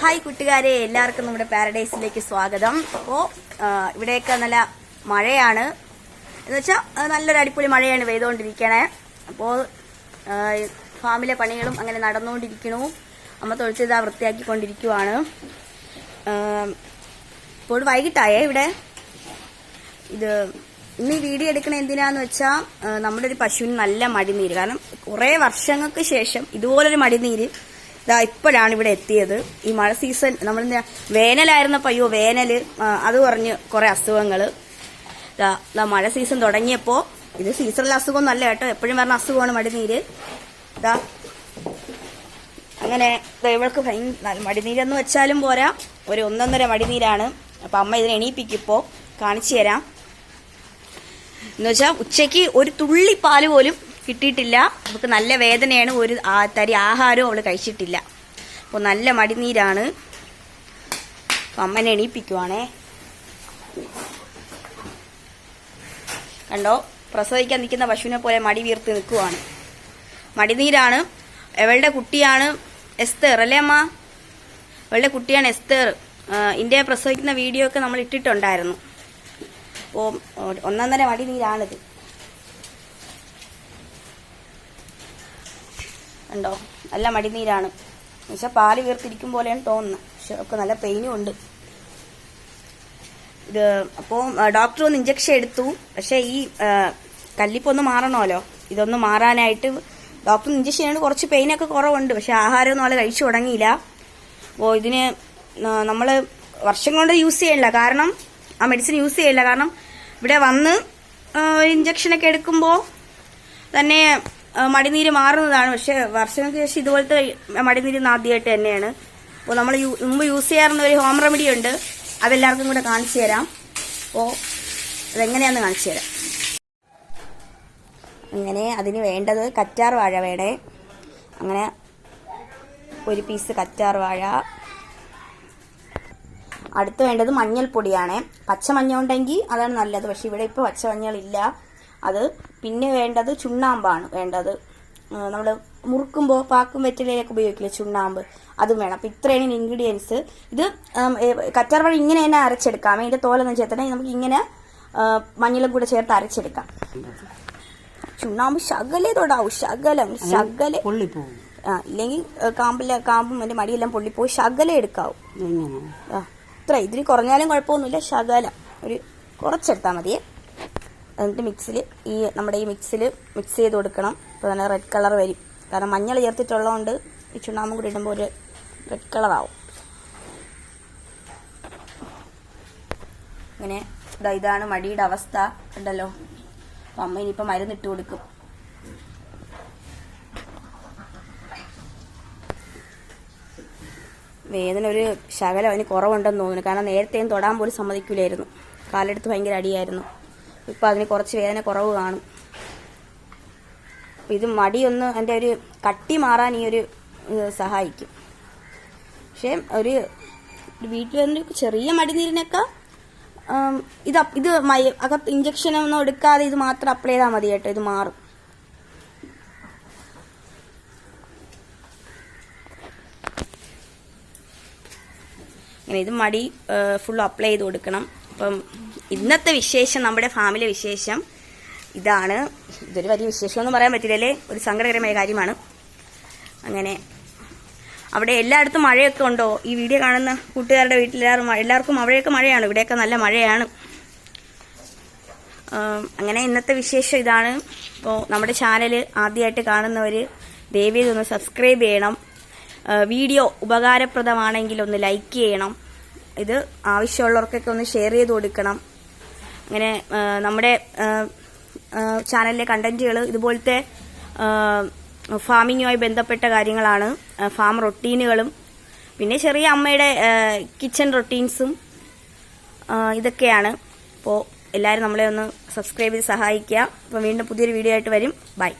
Hi കൂട്ടുകാരെ, എല്ലാവർക്കും നമ്മുടെ പാരഡൈസിലേക്ക് സ്വാഗതം. അപ്പോൾ ഇവിടെയൊക്കെ നല്ല മഴയാണ്, എന്ന് വെച്ചാൽ നല്ലൊരു അടിപൊളി മഴയാണ് പെയ്തുകൊണ്ടിരിക്കണേ. അപ്പോൾ ഫാമിലെ പണികളും അങ്ങനെ നടന്നുകൊണ്ടിരിക്കണു. അമ്മ തൊഴിച്ചിതാ വൃത്തിയാക്കിക്കൊണ്ടിരിക്കുവാണ്. ഇപ്പോൾ വൈകിട്ടായേ ഇവിടെ. ഇത് ഇന്ന് ഈ വീഡിയോ എടുക്കണ എന്തിനാന്ന് വെച്ചാൽ നമ്മുടെ ഒരു പശുവിന് നല്ല മടിനീര്, കാരണം കുറേ വർഷങ്ങൾക്ക് ശേഷം ഇതുപോലൊരു മടിനീര് ഇതാ ഇപ്പോഴാണ് ഇവിടെ എത്തിയത്. ഈ മഴ സീസൺ നമ്മൾ വേനലായിരുന്നപ്പോൾ അയ്യോ വേനല് അത് പറഞ്ഞ് കുറെ അസുഖങ്ങള്. ഇതാ മഴ സീസൺ തുടങ്ങിയപ്പോൾ ഇത് സീസണിലെ അസുഖം നല്ല കേട്ടോ, എപ്പോഴും പറഞ്ഞ അസുഖമാണ് മടിനീര്. ഇതാ അങ്ങനെ ഇവൾക്ക് മടിനീരെന്ന് വെച്ചാലും പോരാ, ഒരു 1.5 മടിനീരാണ്. അപ്പൊ അമ്മ ഇതിനെ എണീപ്പിക്കിപ്പോ കാണിച്ചു തരാം. എന്ന് വെച്ചാൽ ഉച്ചയ്ക്ക് ഒരു തുള്ളി പാല് പോലും കിട്ടിയിട്ടില്ല. അവൾക്ക് നല്ല വേദനയാണ്, ഒരു തരി ആഹാരവും അവള് കഴിച്ചിട്ടില്ല. അപ്പോൾ നല്ല മടിനീരാണ്. അമ്മനെ എണീപ്പിക്കുവാണേ. കണ്ടോ, പ്രസവിക്കാൻ നിൽക്കുന്ന പശുവിനെ പോലെ മടി വീർത്ത് നിൽക്കുവാണ്. മടിനീരാണ്. അവളുടെ കുട്ടിയാണ് എസ്തർ അല്ലേ അമ്മ? അവളുടെ കുട്ടിയാണ് എസ്തർ. ഇന്ത്യ പ്രസവിക്കുന്ന വീഡിയോ ഒക്കെ നമ്മൾ ഇട്ടിട്ടുണ്ടായിരുന്നു. അപ്പോൾ 1.5 മടിനീരാണിത്. ഉണ്ടോ, നല്ല മടിനീരാണ്. എന്നുവെച്ചാൽ പാല് വീർത്തിരിക്കും പോലെയാണ് തോന്നുന്നത്, പക്ഷെ ഒക്കെ നല്ല പെയിനും ഉണ്ട്. ഇത് അപ്പോൾ ഡോക്ടർ ഒന്ന് ഇഞ്ചക്ഷൻ എടുത്തു. പക്ഷെ ഈ കല്ലിപ്പൊന്ന് മാറണമല്ലോ, ഇതൊന്ന് മാറാനായിട്ട് ഡോക്ടർ ഇഞ്ചക്ഷൻ ചെയ്യുന്നത് കുറച്ച് പെയിനൊക്കെ കുറവുണ്ട്. പക്ഷെ ആഹാരമൊന്നും ആൾ കഴിച്ചു തുടങ്ങിയില്ല. അപ്പോൾ ഇതിന് നമ്മൾ വർഷം കൊണ്ട് യൂസ് ചെയ്യില്ല, കാരണം ആ മെഡിസിൻ യൂസ് ചെയ്യില്ല. കാരണം ഇവിടെ വന്ന് ഇഞ്ചക്ഷനൊക്കെ എടുക്കുമ്പോൾ തന്നെ മടിനീര് മാറുന്നതാണ്. പക്ഷെ വർഷങ്ങൾക്ക് ശേഷം ഇതുപോലത്തെ മടിനീര് ആദ്യമായിട്ട് തന്നെയാണ്. അപ്പോൾ നമ്മൾ മുമ്പ് യൂസ് ചെയ്യാറുന്ന ഒരു ഹോം റെമഡി ഉണ്ട്, അതെല്ലാവർക്കും കൂടെ കാണിച്ചു തരാം. അപ്പോൾ അതെങ്ങനെയാന്ന് കാണിച്ചു തരാം. അങ്ങനെ അതിന് വേണ്ടത് കറ്റാർ വാഴ വേണേ. അങ്ങനെ ഒരു പീസ് കറ്റാർ വാഴ. അടുത്ത് വേണ്ടത് മഞ്ഞൾപ്പൊടിയാണ്. പച്ചമഞ്ഞ ഉണ്ടെങ്കിൽ അതാണ് നല്ലത്, പക്ഷെ ഇവിടെ ഇപ്പോൾ പച്ചമഞ്ഞളില്ല. അത് പിന്നെ വേണ്ടത് ചുണ്ണാമ്പാണ് വേണ്ടത്. നമ്മൾ മുറുക്കുമ്പോൾ പാക്കും വെറ്റിലയൊക്കെ ഉപയോഗിക്കില്ലേ ചുണ്ണാമ്പ്, അതും വേണം. അപ്പം ഇത്രയാണ് ഇൻഗ്രീഡിയൻസ്. ഇത് കറ്റാർ വാഴ ഇങ്ങനെ തന്നെ അരച്ചെടുക്കാം. ഇതിൻ്റെ തോലൊന്നും ചേർത്തണമെങ്കിൽ നമുക്ക് ഇങ്ങനെ മഞ്ഞളും കൂടെ ചേർത്ത് അരച്ചെടുക്കാം. ചുണ്ണാമ്പ് ശകലേ തൊടാവും, ശകലം ഇല്ലെങ്കിൽ കാമ്പും എൻ്റെ മടിയെല്ലാം പൊള്ളിപ്പോയി. ശകലം എടുക്കാവും. ഇത്ര ഇതിന് കുറഞ്ഞാലും കുഴപ്പമൊന്നുമില്ല, ശകലം ഒരു കുറച്ചെടുത്താൽ മതിയേ. എന്നിട്ട് നമ്മുടെ ഈ മിക്സിൽ മിക്സ് ചെയ്ത് കൊടുക്കണം. അപ്പോൾ തന്നെ റെഡ് കളർ വരും, കാരണം മഞ്ഞൾ ചേർത്തിട്ടുള്ളതുകൊണ്ട് ഈ ചുണ്ണാമ്പും കൂടി ഇടുമ്പോൾ ഒരു റെഡ് കളറാവും. ഇങ്ങനെ ഇതാണ് മടിയുടെ അവസ്ഥ ഉണ്ടല്ലോ. അപ്പം അമ്മ ഇനിയിപ്പോൾ മരുന്നിട്ട് കൊടുക്കും. വേദന ഒരു ശകലം അതിന് കുറവുണ്ടെന്ന് തോന്നുന്നു, കാരണം നേരത്തെയും തൊടാൻ പോലും സമ്മതിക്കില്ലായിരുന്നു. കാലെടുത്ത് ഭയങ്കര അടിയായിരുന്നു. ഇപ്പം അതിന് കുറച്ച് വേദന കുറവ് കാണും. അപ്പം ഇത് മടിയൊന്ന് എൻ്റെ ഒരു കട്ടി മാറാൻ ഈ ഒരു സഹായിക്കും. പക്ഷേ ഒരു വീട്ടിൽ വന്നൊരു ചെറിയ മടിനീരിനൊക്കെ ഇത് അകത്ത് ഇഞ്ചക്ഷനൊന്നും എടുക്കാതെ ഇത് മാത്രം അപ്ലൈ ചെയ്താൽ മതി കേട്ടോ, ഇത് മാറും. അങ്ങനെ ഇത് മടി ഫുൾ അപ്ലൈ ചെയ്ത് കൊടുക്കണം. അപ്പം ഇന്നത്തെ വിശേഷം, നമ്മുടെ ഫാമിലി വിശേഷം ഇതാണ്. ഇതൊരു വലിയ വിശേഷമൊന്നും പറയാൻ പറ്റില്ലല്ലേ, ഒരു സങ്കടകരമായ കാര്യമാണ്. അങ്ങനെ അവിടെ എല്ലായിടത്തും മഴയൊക്കെ ഉണ്ടോ? ഈ വീഡിയോ കാണുന്ന കൂട്ടുകാരുടെ എല്ലാവർക്കും അവിടെയൊക്കെ മഴയാണ്, ഇവിടെയൊക്കെ നല്ല മഴയാണ്. അങ്ങനെ ഇന്നത്തെ വിശേഷം ഇതാണ്. അപ്പോൾ നമ്മുടെ ചാനൽ ആദ്യമായിട്ട് കാണുന്നവർ ദയവേത് ഒന്ന് സബ്സ്ക്രൈബ് ചെയ്യണം. വീഡിയോ ഉപകാരപ്രദമാണെങ്കിൽ ഒന്ന് ലൈക്ക് ചെയ്യണം. ഇത് ആവശ്യമുള്ളവർക്കൊക്കെ ഒന്ന് ഷെയർ ചെയ്ത് കൊടുക്കണം. അങ്ങനെ നമ്മുടെ ചാനലിലെ കണ്ടന്റുകൾ ഇതുപോലത്തെ ഫാമിങ്ങുമായി ബന്ധപ്പെട്ട കാര്യങ്ങളാണ്. ഫാം റൊട്ടീനുകളും പിന്നെ ചെറിയ അമ്മയുടെ കിച്ചൺ റൊട്ടീൻസും ഇതൊക്കെയാണ്. അപ്പോൾ എല്ലാവരും നമ്മളെ ഒന്ന് സബ്സ്ക്രൈബ് ചെയ്ത് സഹായിക്കുക. അപ്പോൾ വീണ്ടും പുതിയൊരു വീഡിയോ ആയിട്ട് വരും. ബൈ.